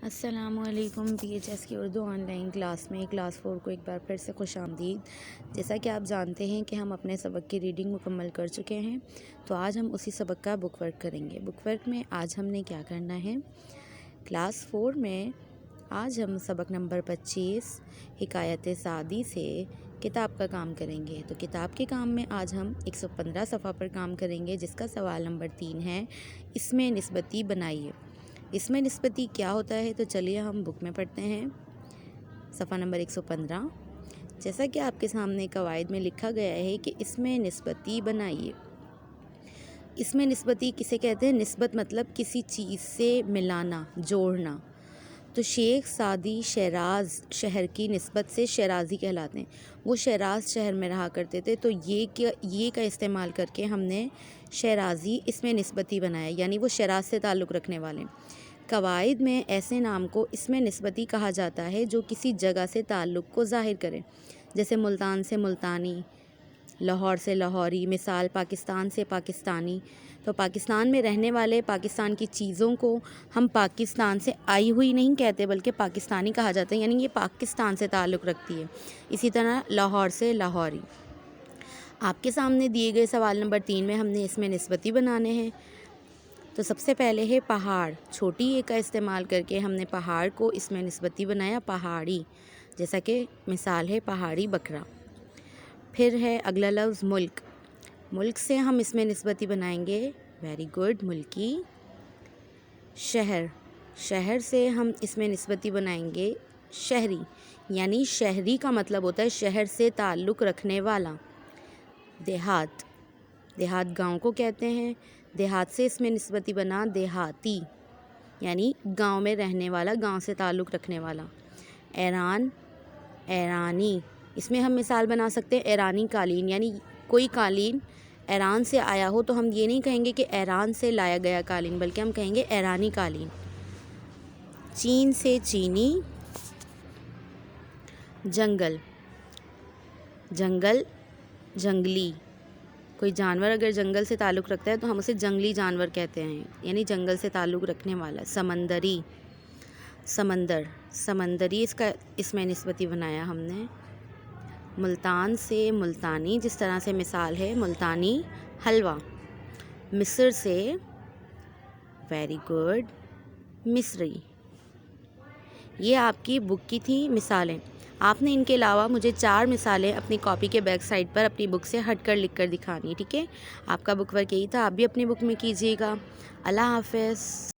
السلام علیکم PHS کی اردو آن لائن کلاس میں کلاس 4 کو ایک بار پھر سے خوش آمدید۔ جیسا کہ آپ جانتے ہیں کہ ہم اپنے سبق کی ریڈنگ مکمل کر چکے ہیں، تو آج ہم اسی سبق کا بک ورک کریں گے۔ بک ورک میں آج ہم نے کیا کرنا ہے، کلاس 4 میں آج ہم سبق نمبر 25 حکایت سعدی سے کتاب کا کام کریں گے۔ تو کتاب کے کام میں آج ہم 115 صفحہ پر کام کریں گے، جس کا سوال نمبر 3 ہے، اس میں نسبتی بنائیے۔ اس میں نسبتی کیا ہوتا ہے، تو چلیے ہم بک میں پڑھتے ہیں۔ صفحہ نمبر 115، جیسا کہ آپ کے سامنے قواعد میں لکھا گیا ہے کہ اس میں نسبتی بنائیے۔ اس میں نسبتی کسے کہتے ہیں؟ نسبت مطلب کسی چیز سے ملانا، جوڑنا۔ تو شیخ سعدی شیراز شہر کی نسبت سے شیرازی کہلاتے ہیں۔ وہ شیراز شہر میں رہا کرتے تھے، تو یہ کا استعمال کر کے ہم نے شیرازی اس میں نسبتی بنایا، یعنی وہ شیراز سے تعلق رکھنے والے۔ قواعد میں ایسے نام کو اس میں نسبتی کہا جاتا ہے جو کسی جگہ سے تعلق کو ظاہر کرے، جیسے ملتان سے ملتانی، لاہور سے لاہوری۔ مثال پاکستان سے پاکستانی۔ تو پاکستان میں رہنے والے پاکستان کی چیزوں کو ہم پاکستان سے آئی ہوئی نہیں کہتے، بلکہ پاکستانی کہا جاتا ہے، یعنی یہ پاکستان سے تعلق رکھتی ہے۔ اسی طرح لاہور سے لاہوری۔ آپ کے سامنے دیے گئے سوال نمبر 3 میں ہم نے اس میں نسبتی بنانے ہیں۔ تو سب سے پہلے ہے پہاڑ، چھوٹی اے کا استعمال کر کے ہم نے پہاڑ کو اس میں نسبتی بنایا، پہاڑی، جیسا کہ مثال ہے پہاڑی بکرا۔ پھر ہے اگلا لفظ ملک۔ ملک سے ہم اس میں نسبتی بنائیں گے، ویری گڈ، ملکی۔ شہر، شہر سے ہم اس میں نسبتی بنائیں گے شہری، یعنی شہری کا مطلب ہوتا ہے شہر سے تعلق رکھنے والا۔ دیہات، دیہات گاؤں کو کہتے ہیں، دیہات سے اس میں نسبتی بنا دیہاتی، یعنی گاؤں میں رہنے والا، گاؤں سے تعلق رکھنے والا۔ ایران، ایرانی، اس میں ہم مثال بنا سکتے ہیں ایرانی قالین، یعنی کوئی قالین ایران سے آیا ہو تو ہم یہ نہیں کہیں گے کہ ایران سے لایا گیا قالین، بلکہ ہم کہیں گے ایرانی قالین۔ چین سے چینی۔ جنگل، جنگل، جنگلی، کوئی جانور اگر جنگل سے تعلق رکھتا ہے تو ہم اسے جنگلی جانور کہتے ہیں، یعنی جنگل سے تعلق رکھنے والا۔ سمندری، سمندر، سمندری اس میں نسبتی بنایا ہم نے۔ ملتان سے ملتانی، جس طرح سے مثال ہے ملتانی حلوہ۔ مصر سے، ویری گڈ، مصری۔ یہ آپ کی بک کی تھی مثالیں۔ آپ نے ان کے علاوہ مجھے 4 مثالیں اپنی کاپی کے بیک سائڈ پر اپنی بک سے ہٹ کر لکھ کر دکھانی، ٹھیک ہے؟ آپ کا بک ورک یہی تھا، آپ بھی اپنی بک میں کیجیے گا۔ اللہ حافظ۔